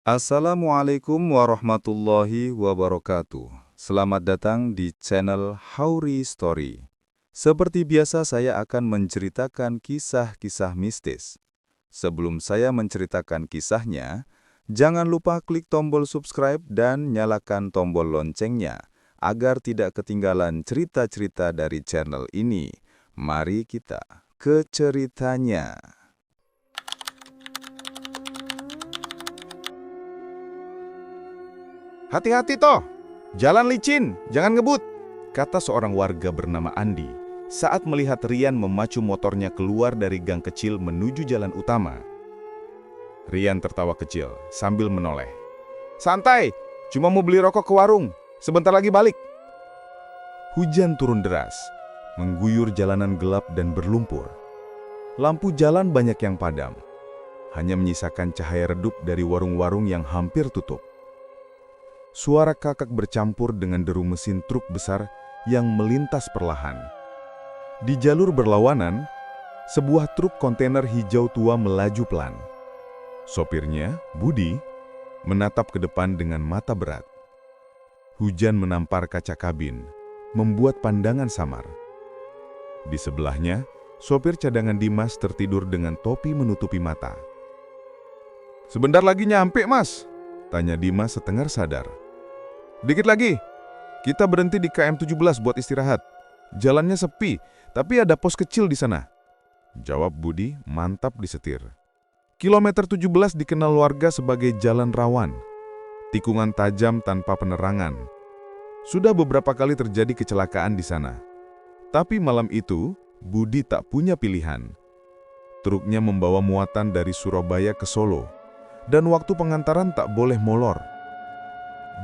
Assalamualaikum warahmatullahi wabarakatuh. Selamat datang di channel Hauri Story. Seperti biasa saya akan menceritakan kisah-kisah mistis. Sebelum saya menceritakan kisahnya, jangan lupa klik tombol subscribe dan nyalakan tombol loncengnya agar tidak ketinggalan cerita-cerita dari channel ini. Mari kita ke ceritanya. Hati-hati toh, jalan licin, jangan ngebut, kata seorang warga bernama Andi saat melihat Rian memacu motornya keluar dari gang kecil menuju jalan utama. Rian tertawa kecil sambil menoleh. Santai, cuma mau beli rokok ke warung, sebentar lagi balik. Hujan turun deras, mengguyur jalanan gelap dan berlumpur. Lampu jalan banyak yang padam, hanya menyisakan cahaya redup dari warung-warung yang hampir tutup. Suara kakak bercampur dengan deru mesin truk besar yang melintas perlahan. Di jalur berlawanan, sebuah truk kontainer hijau tua melaju pelan. Sopirnya, Budi, menatap ke depan dengan mata berat. Hujan menampar kaca kabin, membuat pandangan samar. Di sebelahnya, sopir cadangan Dimas tertidur dengan topi menutupi mata. "Sebentar lagi nyampe, Mas," tanya Dimas setengah sadar. "Dikit lagi, kita berhenti di KM 17 buat istirahat. Jalannya sepi, tapi ada pos kecil di sana," jawab Budi mantap disetir. Kilometer 17 dikenal warga sebagai jalan rawan, tikungan tajam tanpa penerangan. Sudah beberapa kali terjadi kecelakaan di sana. Tapi malam itu, Budi tak punya pilihan. Truknya membawa muatan dari Surabaya ke Solo, dan waktu pengantaran tak boleh molor.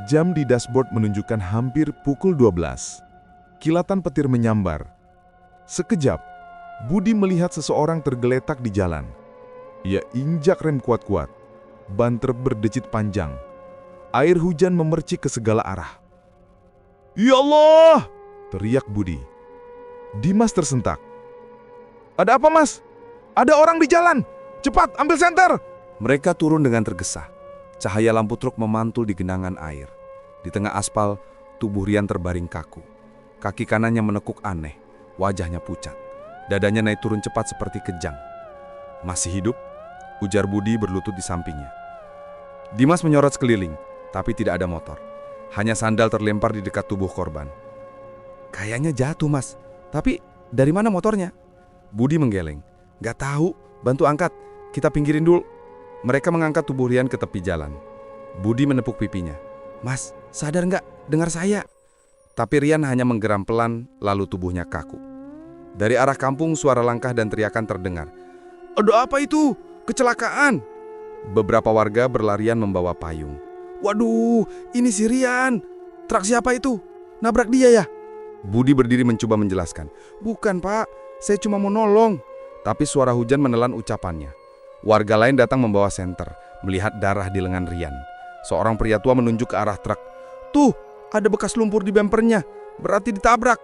Jam di dashboard menunjukkan hampir pukul 12. Kilatan petir menyambar. Sekejap, Budi melihat seseorang tergeletak di jalan. Ia injak rem kuat-kuat. Ban truk berdecit panjang. Air hujan memercik ke segala arah. "Ya Allah!" teriak Budi. Dimas tersentak. "Ada apa, Mas? Ada orang di jalan! Cepat, ambil senter!" Mereka turun dengan tergesa. Cahaya lampu truk memantul di genangan air. Di tengah aspal, tubuh Rian terbaring kaku. Kaki kanannya menekuk aneh, wajahnya pucat. Dadanya naik turun cepat seperti kejang. "Masih hidup?" ujar Budi berlutut di sampingnya. Dimas menyorot sekeliling, tapi tidak ada motor. Hanya sandal terlempar di dekat tubuh korban. "Kayaknya jatuh, Mas. Tapi dari mana motornya?" Budi menggeleng. "Gak tahu, bantu angkat. Kita pinggirin dulu." Mereka mengangkat tubuh Rian ke tepi jalan. Budi menepuk pipinya. "Mas, sadar nggak? Dengar saya." Tapi Rian hanya menggeram pelan, lalu tubuhnya kaku. Dari arah kampung suara langkah dan teriakan terdengar. "Ada apa itu? Kecelakaan!" Beberapa warga berlarian membawa payung. "Waduh, ini si Rian. Truk siapa itu? Nabrak dia ya?" Budi berdiri mencoba menjelaskan. "Bukan, Pak. Saya cuma mau nolong." Tapi suara hujan menelan ucapannya. Warga lain datang membawa senter, melihat darah di lengan Rian. Seorang pria tua menunjuk ke arah truk. "Tuh, ada bekas lumpur di bempernya. Berarti ditabrak."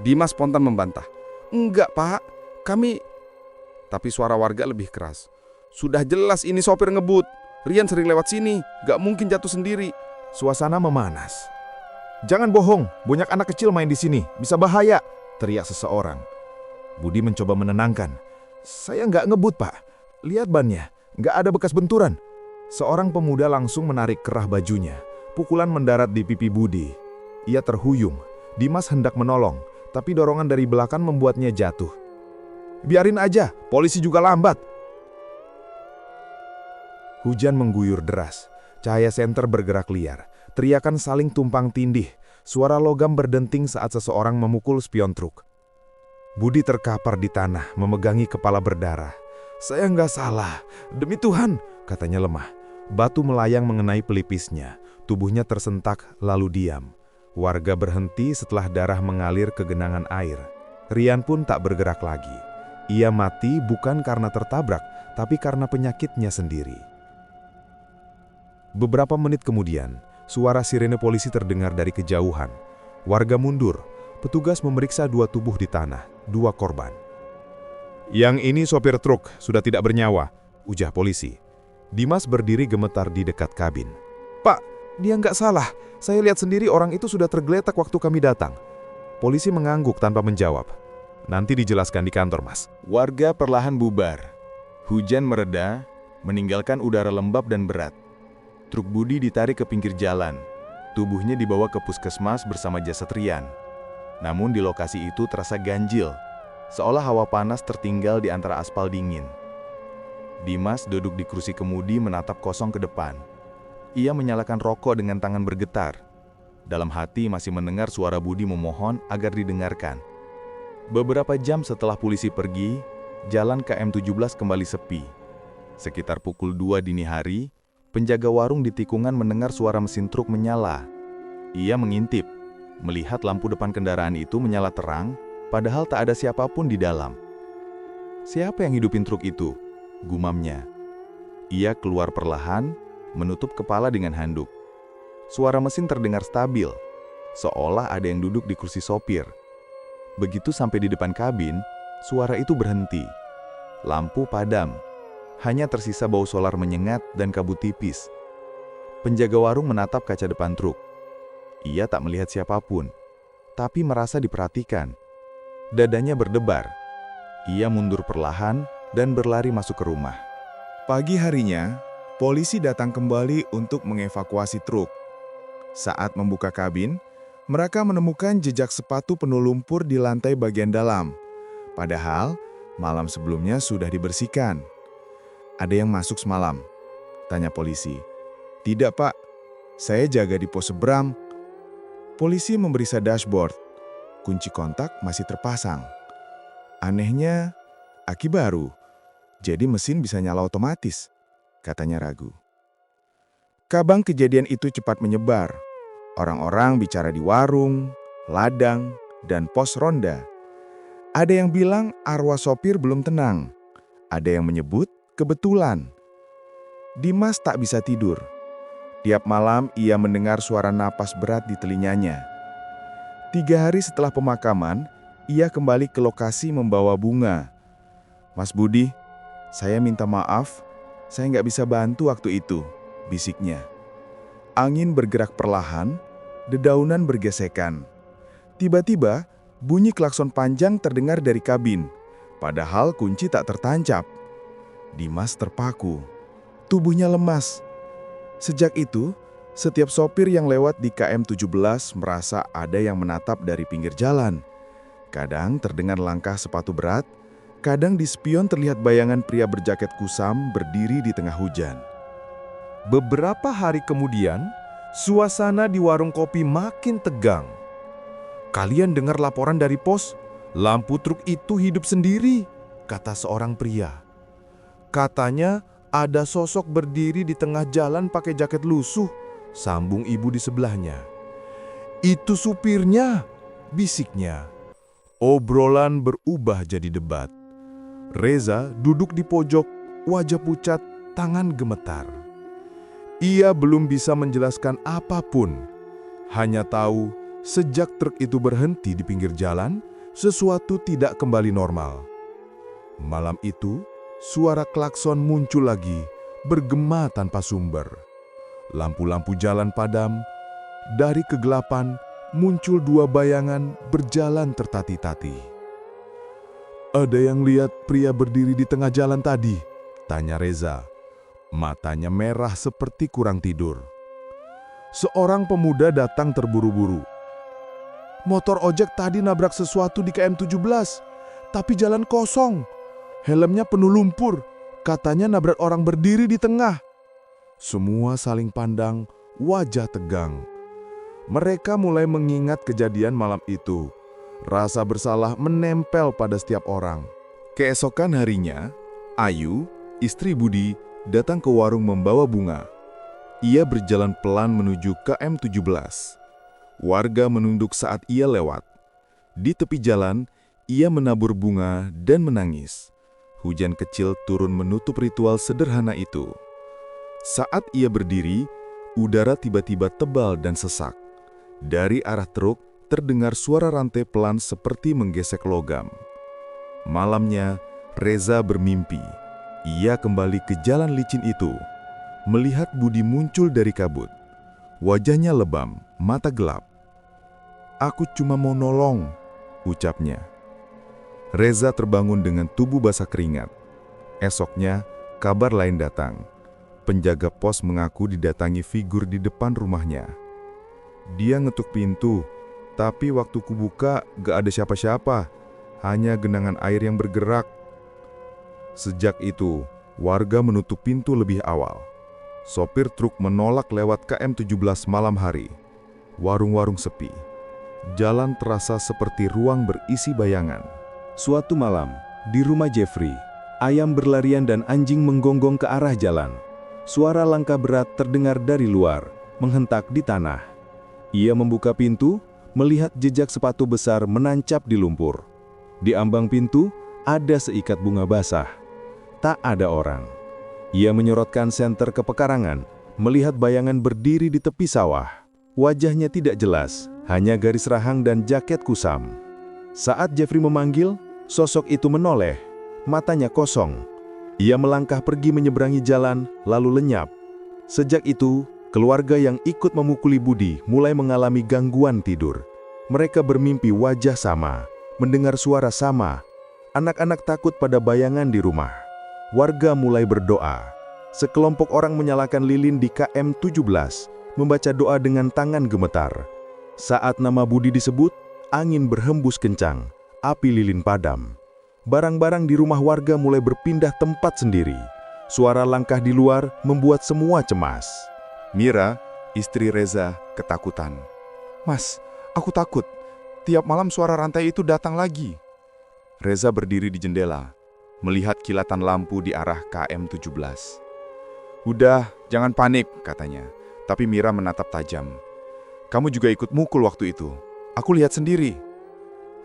Dimas spontan membantah. "Enggak, Pak. Kami..." Tapi suara warga lebih keras. "Sudah jelas ini sopir ngebut. Rian sering lewat sini. Gak mungkin jatuh sendiri." Suasana memanas. "Jangan bohong, banyak anak kecil main di sini. Bisa bahaya," teriak seseorang. Budi mencoba menenangkan. "Saya nggak ngebut, Pak. Lihat bannya, nggak ada bekas benturan." Seorang pemuda langsung menarik kerah bajunya. Pukulan mendarat di pipi Budi. Ia terhuyung. Dimas hendak menolong, tapi dorongan dari belakang membuatnya jatuh. "Biarin aja, polisi juga lambat." Hujan mengguyur deras. Cahaya senter bergerak liar. Teriakan saling tumpang tindih. Suara logam berdenting saat seseorang memukul spion truk. Budi terkapar di tanah, memegangi kepala berdarah. "Saya nggak salah, demi Tuhan," katanya lemah. Batu melayang mengenai pelipisnya, tubuhnya tersentak lalu diam. Warga berhenti setelah darah mengalir ke genangan air. Rian pun tak bergerak lagi. Ia mati bukan karena tertabrak, tapi karena penyakitnya sendiri. Beberapa menit kemudian, suara sirene polisi terdengar dari kejauhan. Warga mundur, petugas memeriksa dua tubuh di tanah, dua korban. "Yang ini sopir truk, sudah tidak bernyawa," ujar polisi. Dimas berdiri gemetar di dekat kabin. Pak, dia nggak salah. Saya lihat sendiri orang itu sudah tergeletak waktu kami datang. Polisi mengangguk tanpa menjawab. Nanti dijelaskan di kantor, Mas. Warga perlahan bubar. Hujan mereda, meninggalkan udara lembab dan berat. Truk Budi ditarik ke pinggir jalan. Tubuhnya dibawa ke puskesmas bersama jasad Rian. Namun di lokasi itu terasa ganjil, seolah hawa panas tertinggal di antara aspal dingin. Dimas duduk di kursi kemudi menatap kosong ke depan. Ia menyalakan rokok dengan tangan bergetar. Dalam hati masih mendengar suara Budi memohon agar didengarkan. Beberapa jam setelah polisi pergi, jalan KM17 kembali sepi. Sekitar pukul 2 dini hari, penjaga warung di tikungan mendengar suara mesin truk menyala. Ia mengintip, melihat lampu depan kendaraan itu menyala terang, padahal tak ada siapapun di dalam. Siapa yang hidupin truk itu? Gumamnya. Ia keluar perlahan, menutup kepala dengan handuk. Suara mesin terdengar stabil, seolah ada yang duduk di kursi sopir. Begitu sampai di depan kabin, suara itu berhenti. Lampu padam, hanya tersisa bau solar menyengat dan kabut tipis. Penjaga warung menatap kaca depan truk. Ia tak melihat siapapun, tapi merasa diperhatikan. Dadanya berdebar. Ia mundur perlahan dan berlari masuk ke rumah. Pagi harinya, polisi datang kembali untuk mengevakuasi truk. Saat membuka kabin, mereka menemukan jejak sepatu penuh lumpur di lantai bagian dalam. Padahal, malam sebelumnya sudah dibersihkan. "Ada yang masuk semalam?" tanya polisi. "Tidak, Pak. Saya jaga di pos seberang." Polisi memeriksa dashboard. Kunci kontak masih terpasang. "Anehnya, aki baru. Jadi mesin bisa nyala otomatis," katanya ragu. Kabar kejadian itu cepat menyebar. Orang-orang bicara di warung, ladang, dan pos ronda. Ada yang bilang arwah sopir belum tenang. Ada yang menyebut kebetulan. Dimas tak bisa tidur. Tiap malam ia mendengar suara napas berat di telinganya. 3 hari setelah pemakaman, ia kembali ke lokasi membawa bunga. "Mas Budi, saya minta maaf, saya nggak bisa bantu waktu itu," bisiknya. Angin bergerak perlahan, dedaunan bergesekan. Tiba-tiba, bunyi klakson panjang terdengar dari kabin, padahal kunci tak tertancap. Dimas terpaku, tubuhnya lemas. Sejak itu, setiap sopir yang lewat di KM17 merasa ada yang menatap dari pinggir jalan. Kadang terdengar langkah sepatu berat, kadang di spion terlihat bayangan pria berjaket kusam berdiri di tengah hujan. Beberapa hari kemudian, suasana di warung kopi makin tegang. "Kalian dengar laporan dari pos? Lampu truk itu hidup sendiri," kata seorang pria. "Katanya ada sosok berdiri di tengah jalan pakai jaket lusuh," sambung ibu di sebelahnya. "Itu supirnya," bisiknya. Obrolan berubah jadi debat. Reza duduk di pojok, wajah pucat, tangan gemetar. Ia belum bisa menjelaskan apapun. Hanya tahu, sejak truk itu berhenti di pinggir jalan, sesuatu tidak kembali normal. Malam itu, suara klakson muncul lagi, bergema tanpa sumber. Lampu-lampu jalan padam. Dari kegelapan, muncul 2 bayangan berjalan tertati-tati. "Ada yang lihat pria berdiri di tengah jalan tadi?" tanya Reza. Matanya merah seperti kurang tidur. Seorang pemuda datang terburu-buru. "Motor ojek tadi nabrak sesuatu di KM17, tapi jalan kosong. Helmnya penuh lumpur, katanya nabrak orang berdiri di tengah." Semua saling pandang, wajah tegang. Mereka mulai mengingat kejadian malam itu. Rasa bersalah menempel pada setiap orang. Keesokan harinya, Ayu, istri Budi, datang ke warung membawa bunga. Ia berjalan pelan menuju KM17. Warga menunduk saat ia lewat. Di tepi jalan, ia menabur bunga dan menangis. Hujan kecil turun menutup ritual sederhana itu. Saat ia berdiri, udara tiba-tiba tebal dan sesak. Dari arah truk, terdengar suara rantai pelan seperti menggesek logam. Malamnya, Reza bermimpi. Ia kembali ke jalan licin itu, melihat Budi muncul dari kabut. Wajahnya lebam, mata gelap. "Aku cuma mau nolong," ucapnya. Reza terbangun dengan tubuh basah keringat. Esoknya, kabar lain datang. Penjaga pos mengaku didatangi figur di depan rumahnya. Dia ngetuk pintu, tapi waktu kubuka gak ada siapa-siapa, hanya genangan air yang bergerak. Sejak itu, warga menutup pintu lebih awal. Sopir truk menolak lewat KM17 malam hari. Warung-warung sepi. Jalan terasa seperti ruang berisi bayangan. Suatu malam, di rumah Jeffrey, ayam berlarian dan anjing menggonggong ke arah jalan. Suara langkah berat terdengar dari luar, menghentak di tanah. Ia membuka pintu, melihat jejak sepatu besar menancap di lumpur. Di ambang pintu, ada seikat bunga basah. Tak ada orang. Ia menyorotkan senter ke pekarangan, melihat bayangan berdiri di tepi sawah. Wajahnya tidak jelas, hanya garis rahang dan jaket kusam. Saat Jeffrey memanggil, sosok itu menoleh, matanya kosong. Ia melangkah pergi menyeberangi jalan, lalu lenyap. Sejak itu, keluarga yang ikut memukuli Budi mulai mengalami gangguan tidur. Mereka bermimpi wajah sama, mendengar suara sama. Anak-anak takut pada bayangan di rumah. Warga mulai berdoa. Sekelompok orang menyalakan lilin di KM17, membaca doa dengan tangan gemetar. Saat nama Budi disebut, angin berhembus kencang, api lilin padam. Barang-barang di rumah warga mulai berpindah tempat sendiri. Suara langkah di luar membuat semua cemas. Mira, istri Reza, ketakutan. "Mas, aku takut. Tiap malam suara rantai itu datang lagi." Reza berdiri di jendela, melihat kilatan lampu di arah KM17. "Udah, jangan panik," katanya. Tapi Mira menatap tajam. "Kamu juga ikut mukul waktu itu. Aku lihat sendiri."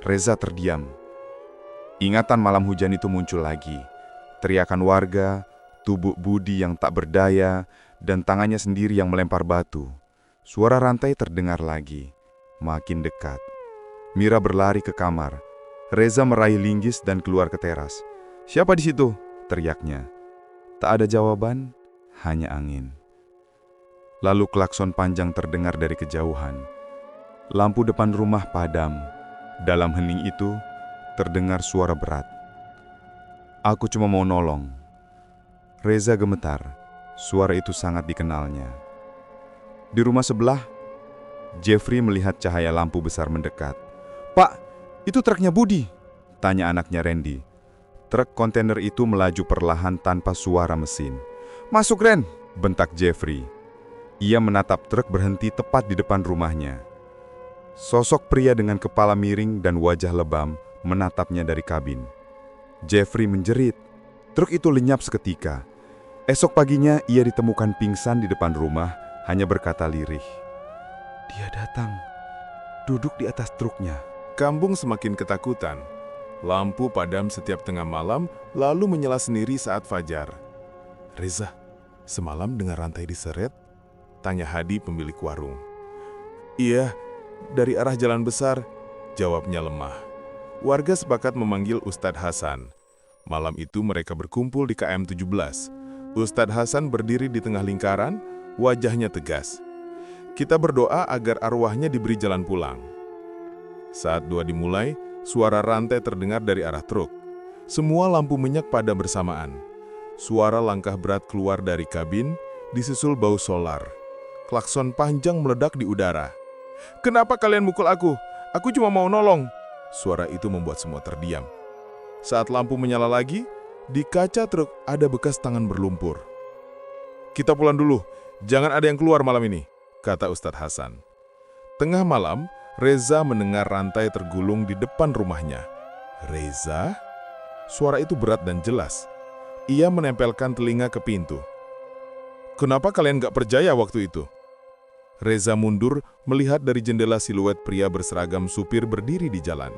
Reza terdiam. Ingatan malam hujan itu muncul lagi. Teriakan warga, tubuh Budi yang tak berdaya, dan tangannya sendiri yang melempar batu. Suara rantai terdengar lagi, makin dekat. Mira berlari ke kamar. Reza meraih linggis dan keluar ke teras. "Siapa di situ?" teriaknya. Tak ada jawaban, hanya angin. Lalu klakson panjang terdengar dari kejauhan. Lampu depan rumah padam. Dalam hening itu, terdengar suara berat. "Aku cuma mau nolong." Reza gemetar. Suara itu sangat dikenalnya. Di rumah sebelah, Jeffrey melihat cahaya lampu besar mendekat. "Pak, itu truknya Budi," tanya anaknya Randy. Truk kontainer itu melaju perlahan tanpa suara mesin. "Masuk, Ren!" bentak Jeffrey. Ia menatap truk berhenti tepat di depan rumahnya. Sosok pria dengan kepala miring dan wajah lebam menatapnya dari kabin. Jeffrey menjerit. Truk itu lenyap seketika. Esok paginya ia ditemukan pingsan di depan rumah, hanya berkata lirih, "Dia datang, duduk di atas truknya." Kampung semakin ketakutan. Lampu padam setiap tengah malam, lalu menyala sendiri saat fajar. "Reza, semalam dengar rantai diseret?" tanya Hadi, pemilik warung. "Iya, dari arah jalan besar," jawabnya lemah. Warga sepakat memanggil Ustadz Hasan. Malam itu mereka berkumpul di KM17. Ustadz Hasan berdiri di tengah lingkaran, wajahnya tegas. "Kita berdoa agar arwahnya diberi jalan pulang." Saat doa dimulai, suara rantai terdengar dari arah truk. Semua lampu minyak padam bersamaan. Suara langkah berat keluar dari kabin, disusul bau solar. Klakson panjang meledak di udara. "Kenapa kalian mukul aku? Aku cuma mau nolong." Suara itu membuat semua terdiam. Saat lampu menyala lagi, di kaca truk ada bekas tangan berlumpur. "Kita pulang dulu, jangan ada yang keluar malam ini," kata Ustadz Hasan. Tengah malam, Reza mendengar rantai tergulung di depan rumahnya. "Reza?" Suara itu berat dan jelas. Ia menempelkan telinga ke pintu. "Kenapa kalian gak percaya waktu itu?" Reza mundur melihat dari jendela siluet pria berseragam supir berdiri di jalan.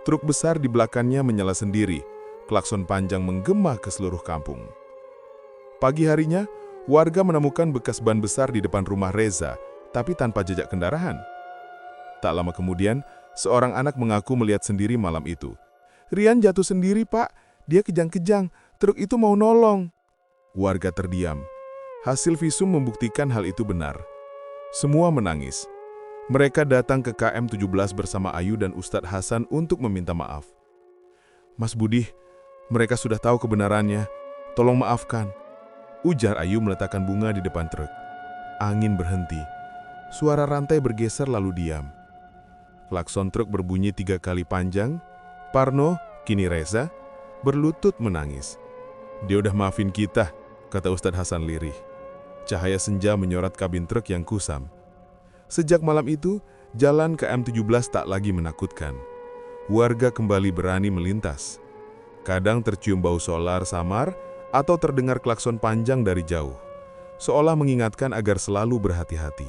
Truk besar di belakangnya menyala sendiri. Klakson panjang menggema ke seluruh kampung. Pagi harinya, warga menemukan bekas ban besar di depan rumah Reza, tapi tanpa jejak kendaraan. Tak lama kemudian, seorang anak mengaku melihat sendiri malam itu. "Rian jatuh sendiri, Pak. Dia kejang-kejang. Truk itu mau nolong." Warga terdiam. Hasil visum membuktikan hal itu benar. Semua menangis. Mereka datang ke KM17 bersama Ayu dan Ustadz Hasan untuk meminta maaf. "Mas Budi, mereka sudah tahu kebenarannya. Tolong maafkan," ujar Ayu meletakkan bunga di depan truk. Angin berhenti. Suara rantai bergeser lalu diam. Klakson truk berbunyi 3 kali panjang. Parno, kini Reza, berlutut menangis. "Dia udah maafin kita," kata Ustadz Hasan lirih. Cahaya senja menyorot kabin truk yang kusam. Sejak malam itu, jalan KM17 tak lagi menakutkan. Warga kembali berani melintas. Kadang tercium bau solar samar atau terdengar klakson panjang dari jauh, seolah mengingatkan agar selalu berhati-hati.